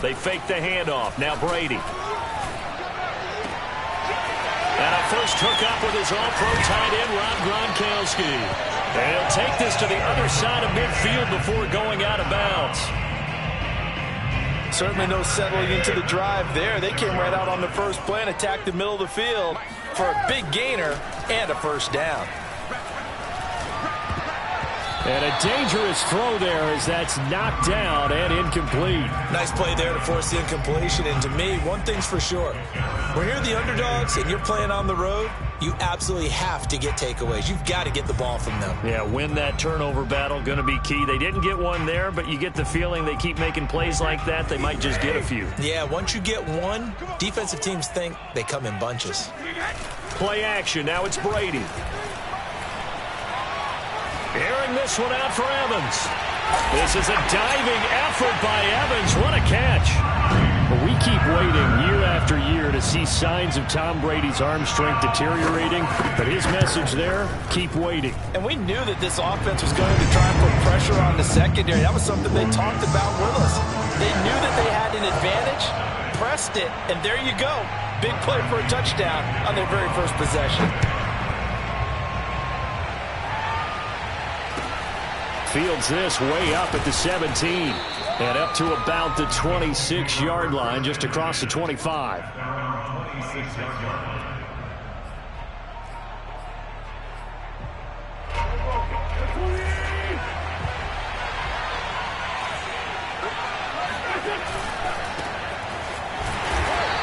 They fake the handoff. Now Brady. And a first hookup with his all-pro tight end, Rob Gronkowski. And he'll take this to the other side of midfield before going out of bounds. Certainly no settling into the drive there. They came right out on the first play and attacked the middle of the field for a big gainer and a first down. And a dangerous throw there as that's knocked down and incomplete. Nice play there to force the incompletion. And to me, one thing's for sure. When you're the underdogs and you're playing on the road, you absolutely have to get takeaways. You've got to get the ball from them. Yeah, win that turnover battle, going to be key. They didn't get one there, but you get the feeling they keep making plays like that, they might just get a few. Yeah, once you get one, defensive teams think they come in bunches. Play action. Now it's Brady. Airing this one out for Evans. This is a diving effort by Evans. What a catch. But we keep waiting year after year to see signs of Tom Brady's arm strength deteriorating. But his message there, keep waiting. And we knew that this offense was going to try and put pressure on the secondary. That was something they talked about with us. They knew that they had an advantage, pressed it, and there you go. Big play for a touchdown on their very first possession. Fields this way up at the 17 and up to about the 26-yard line, just across the 25.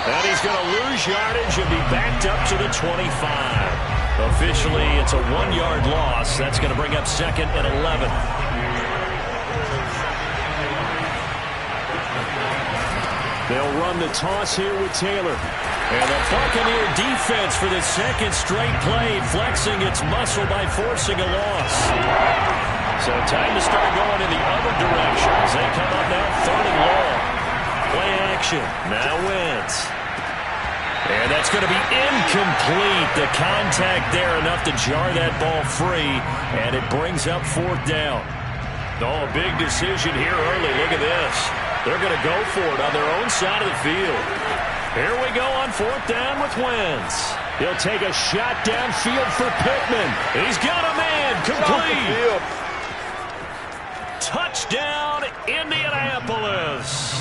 And he's going to lose yardage and be backed up to the 25. Officially, it's a 1-yard loss. That's going to bring up 2nd and 11. They'll run the toss here with Taylor. And the Buccaneer defense for the second straight play, flexing its muscle by forcing a loss. So time to start going in the other direction as they come up now 3rd and long. Play action. Now Wentz. And that's going to be incomplete. The contact there enough to jar that ball free, and it brings up 4th down. Oh, a big decision here early. Look at this. They're going to go for it on their own side of the field. Here we go on 4th down with Wentz. He'll take a shot downfield for Pittman. He's got a man. Complete. Touchdown, Indianapolis.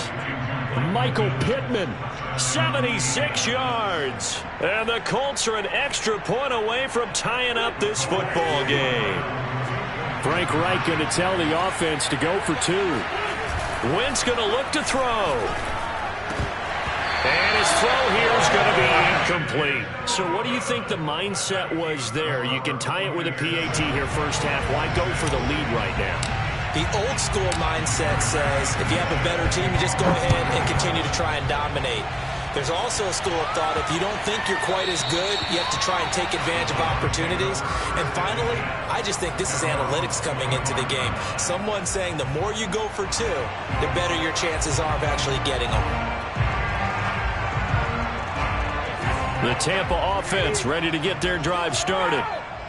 Michael Pittman, 76 yards. And the Colts are an extra point away from tying up this football game. Frank Reich going to tell the offense to go for 2. Wentz going to look to throw. And his throw here is going to be incomplete. So what do you think the mindset was there? You can tie it with a PAT here first half. Why go for the lead right now? The old school mindset says if you have a better team, you just go ahead and continue to try and dominate. There's also a school of thought, if you don't think you're quite as good, you have to try and take advantage of opportunities. And finally, I just think this is analytics coming into the game. Someone saying the more you go for 2, the better your chances are of actually getting them. The Tampa offense ready to get their drive started.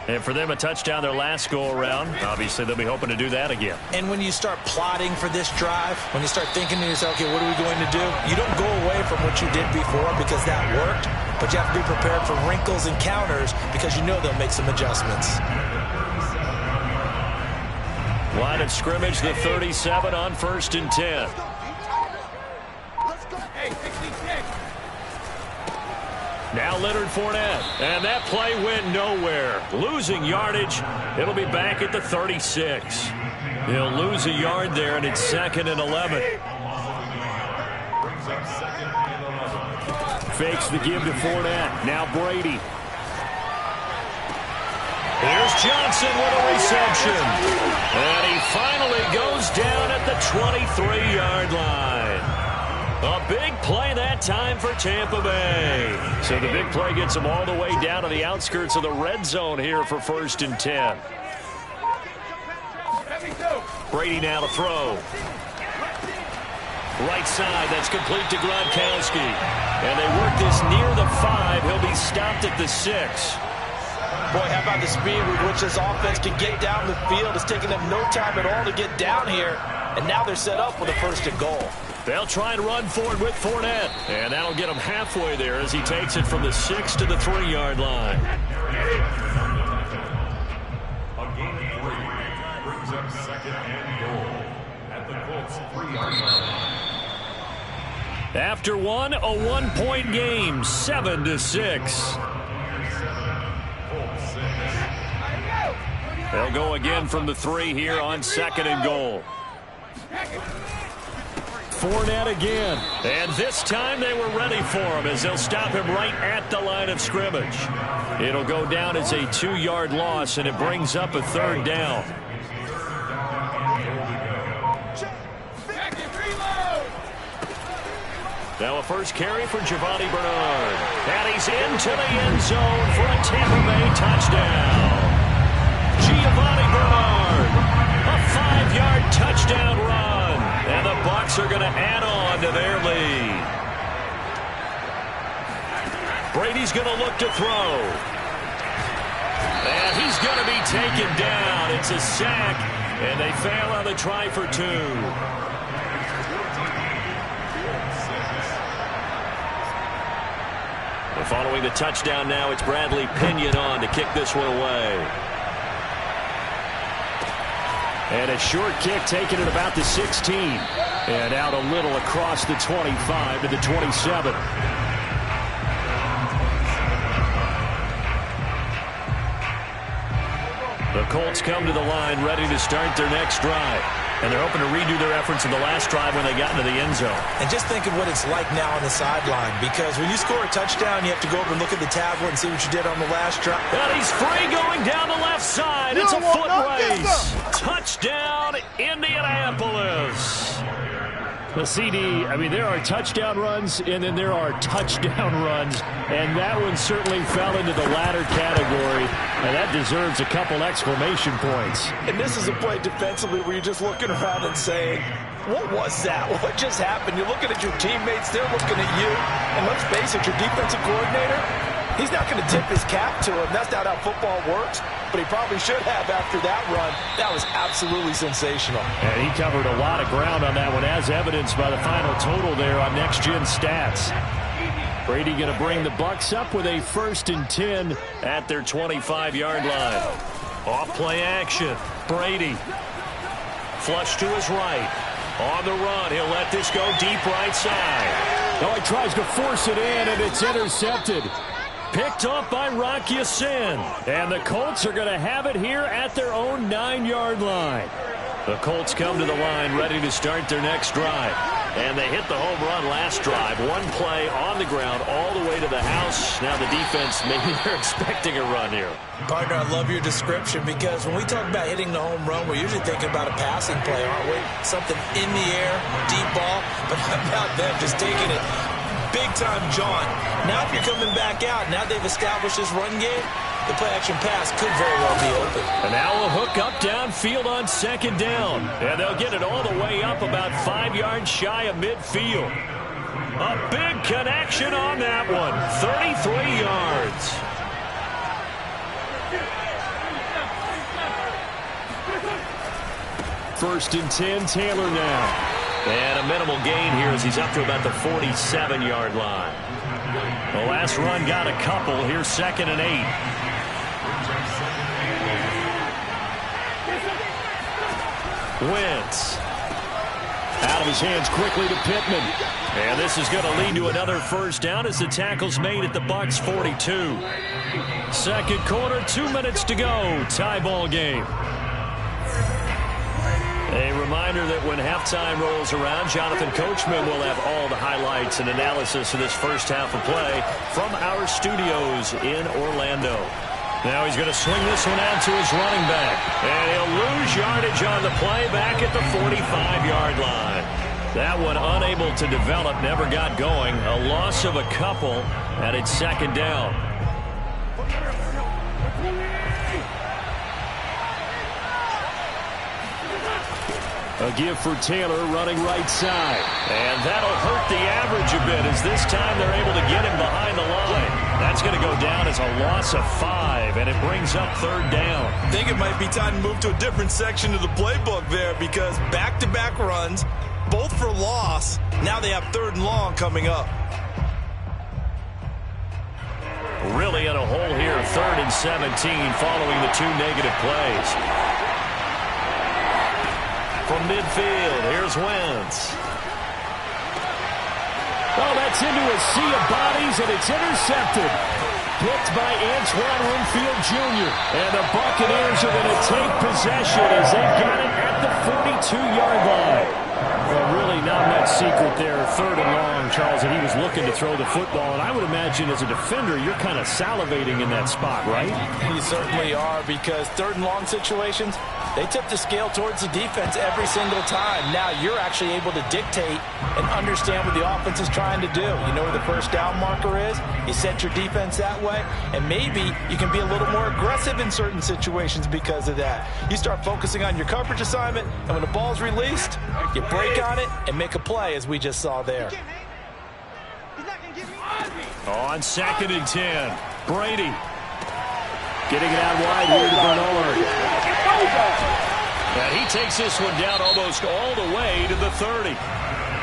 And for them, a touchdown their last go-around. Obviously, they'll be hoping to do that again. And when you start plotting for this drive, when you start thinking to yourself, okay, what are we going to do? You don't go away from what you did before because that worked, but you have to be prepared for wrinkles and counters because you know they'll make some adjustments. Line of scrimmage, the 37 on 1st and 10. Now Leonard Fournette, and that play went nowhere. Losing yardage, it'll be back at the 36. He'll lose a yard there, and it's 2nd and 11. Fakes the give to Fournette. Now Brady. Here's Johnson with a reception. And he finally goes down at the 23-yard line. A big play that time for Tampa Bay. So the big play gets them all the way down to the outskirts of the red zone here for 1st and 10. Brady now to throw. Right side, that's complete to Gronkowski. And they work this near the 5. He'll be stopped at the 6. Boy, how about the speed with which this offense can get down the field? It's taking them no time at all to get down here. And now they're set up with a 1st and goal. They'll try and run for it with Fournette. And that'll get him halfway there as he takes it from the 6 to the 3-yard line. A gain of 3 brings up 2nd and goal at the Colts 3-yard line. After one, a 1-point game, 7-6. They'll go again from the 3 here on 2nd and goal. Fournette again. And this time they were ready for him as they'll stop him right at the line of scrimmage. It'll go down as a 2-yard loss, and it brings up a 3rd down. Now a first carry for Giovanni Bernard. And he's into the end zone for a Tampa Bay touchdown. Giovanni Bernard, a 5-yard touchdown run. And the Bucs are going to add on to their lead. Brady's going to look to throw. And he's going to be taken down. It's a sack, and they fail on the try for 2. And following the touchdown now, it's Bradley Pinion on to kick this one away. And a short kick taken at about the 16. And out a little across the 25 to the 27. The Colts come to the line ready to start their next drive. And they're hoping to redo their efforts in the last drive when they got into the end zone. And just think of what it's like now on the sideline, because when you score a touchdown, you have to go over and look at the tablet and see what you did on the last drive. And he's free going down the left side. It's a foot race. Touchdown, Indianapolis. The CD, I mean, there are touchdown runs, and then there are touchdown runs, and that one certainly fell into the latter category, and that deserves a couple exclamation points. And this is a play defensively where you're just looking around and saying, what was that? What just happened? You're looking at your teammates, they're looking at you, and let's face it, your defensive coordinator, he's not going to tip his cap to him. That's not how football works, but he probably should have after that run. That was absolutely sensational. And he covered a lot of ground on that one, as evidenced by the final total there on Next Gen Stats. Brady going to bring the Bucs up with a 1st and 10 at their 25-yard line. Off play action. Brady. Flush to his right. On the run. He'll let this go deep right side. Oh, he tries to force it in, and it's intercepted. Picked off by Rocky Sin. And the Colts are going to have it here at their own 9-yard line. The Colts come to the line ready to start their next drive. And they hit the home run last drive. One play on the ground all the way to the house. Now the defense, maybe they're expecting a run here. Partner, I love your description, because when we talk about hitting the home run, we're usually thinking about a passing play, aren't we? Something in the air, deep ball. But how about them just taking it big-time jaunt? Now if you're coming back out, now they've established this run game, the play-action pass could very well be open. And now a hook up downfield on 2nd down. And they'll get it all the way up about 5 yards shy of midfield. A big connection on that one. 33 yards. First and 10, Taylor now. And a minimal gain here as he's up to about the 47-yard line. The last run got a couple. Here's 2nd and 8. Wentz. Out of his hands quickly to Pittman. And this is going to lead to another 1st down as the tackle's made at the Bucs 42. Second quarter, 2 minutes to go. Tie ball game. A reminder that when halftime rolls around, Jonathan Coachman will have all the highlights and analysis of this first half of play from our studios in Orlando. Now he's going to swing this one out to his running back. And he'll lose yardage on the play back at the 45-yard line. That one unable to develop, never got going. A loss of a couple, and it's 2nd down. A give for Taylor running right side. And that'll hurt the average a bit as this time they're able to get him behind the line. That's going to go down as a loss of 5, and it brings up 3rd down. I think it might be time to move to a different section of the playbook there, because back-to-back runs, both for loss. Now they have 3rd and long coming up. Really in a hole here, 3rd and 17 following the 2 negative plays. From midfield, here's Wentz. Oh, that's into a sea of bodies, and it's intercepted. Picked by Antoine Winfield Jr. And the Buccaneers are going to take possession as they've got it at the 42-yard line. Well, really not much secret there. 3rd and long, Charles, and he was looking to throw the football. And I would imagine as a defender, you're kind of salivating in that spot, right? You certainly are, because 3rd and long situations, they tip the scale towards the defense every single time. Now you're actually able to dictate and understand what the offense is trying to do. You know where the first down marker is. You set your defense that way, and maybe you can be a little more aggressive in certain situations because of that. You start focusing on your coverage assignment, and when the ball's released, you break on it and make a play, as we just saw there. On 2nd and 10, Brady. Getting it out wide here to Bernard. And he takes this one down almost all the way to the 30.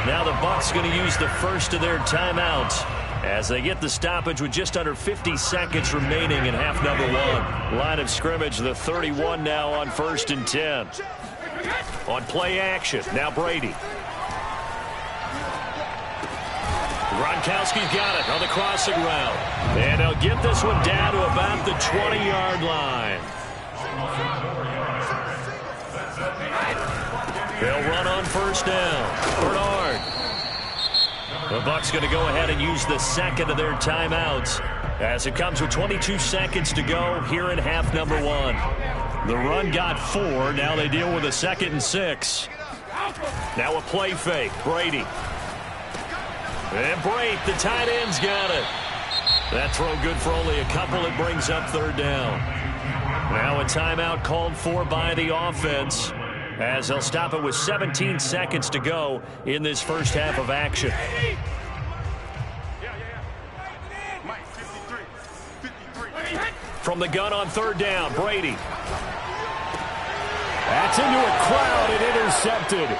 Now the Bucs going to use the first of their timeouts as they get the stoppage with just under 50 seconds remaining in half number 1. Line of scrimmage, the 31 now on 1st and 10. On play action, now Brady. Gronkowski's got it on the crossing route. And they'll get this one down to about the 20-yard line. They'll run on 1st down. Bernard. The Bucs going to go ahead and use the 2nd of their timeouts as it comes with 22 seconds to go here in half number 1. The run got 4. Now they deal with a 2nd and 6. Now a play fake. Brady. And Brate, the tight end's got it. That throw good for only a couple. It brings up 3rd down. Now a timeout called for by the offense as they'll stop it with 17 seconds to go in this first half of action. From the gun on 3rd down, Brady. That's into a crowd and intercepted.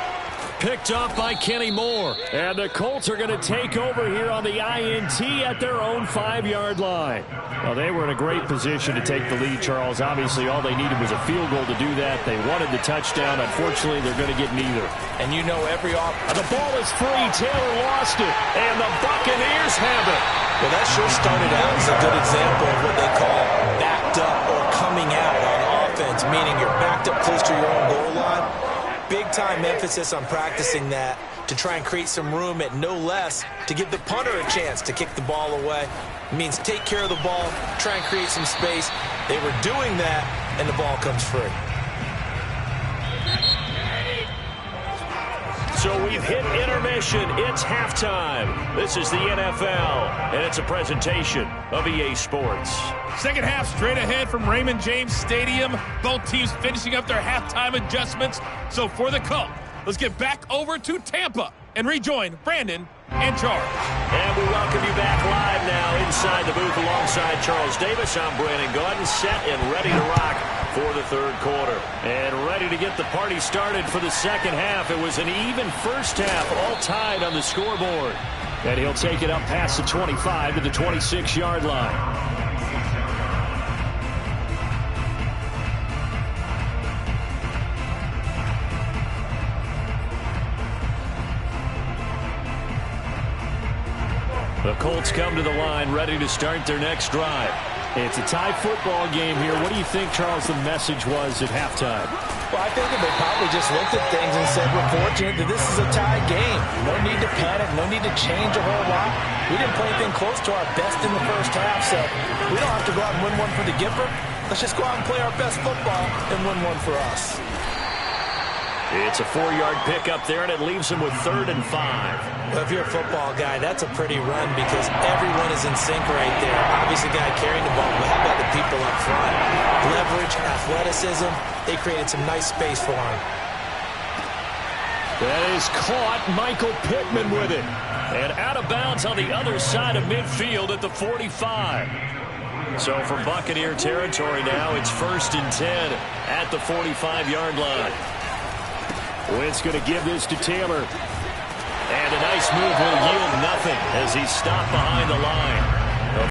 Picked up by Kenny Moore. And the Colts are going to take over here on the INT at their own 5-yard line. Well, they were in a great position to take the lead, Charles. Obviously, all they needed was a field goal to do that. They wanted the touchdown. Unfortunately, they're going to get neither. And you know every the ball is free. Taylor lost it. And the Buccaneers have it. Well, that sure started out as a good example of what they call backed up or coming out on offense, meaning you're backed up close to your own goal line. Big-time emphasis on practicing that to try and create some room at no less to give the punter a chance to kick the ball away. It means take care of the ball, try and create some space. They were doing that, and the ball comes free. So we've hit intermission. It's halftime. This is the NFL, and it's a presentation of EA Sports. Second half straight ahead from Raymond James Stadium. Both teams finishing up their halftime adjustments. So for the call, let's get back over to Tampa and rejoin Brandon and Charles. And we welcome you back live now inside the booth alongside Charles Davis. I'm Brandon Gaudin, set and ready to rock for the 3rd quarter. And ready to get the party started for the 2nd half. It was an even first half, all tied on the scoreboard. And he'll take it up past the 25 to the 26-yard line. The Colts come to the line ready to start their next drive. It's a tie football game here. What do you think, Charles, the message was at halftime? Well, I think that they probably just looked at things and said, we're fortunate that this is a tie game. No need to panic, no need to change a whole lot. We didn't play anything close to our best in the first half, so we don't have to go out and win one for the Gipper. Let's just go out and play our best football and win one for us. It's a 4-yard pickup there, and it leaves him with 3rd and 5. Well, if you're a football guy, that's a pretty run because everyone is in sync right there. Obviously, the guy carrying the ball, but how about the people up front? Leverage, athleticism, they created some nice space for him. That is caught. Michael Pittman with it. And out of bounds on the other side of midfield at the 45. So from Buccaneer territory now, it's 1st and 10 at the 45-yard line. Wentz going to give this to Taylor. And a nice move will yield nothing as he's stopped behind the line.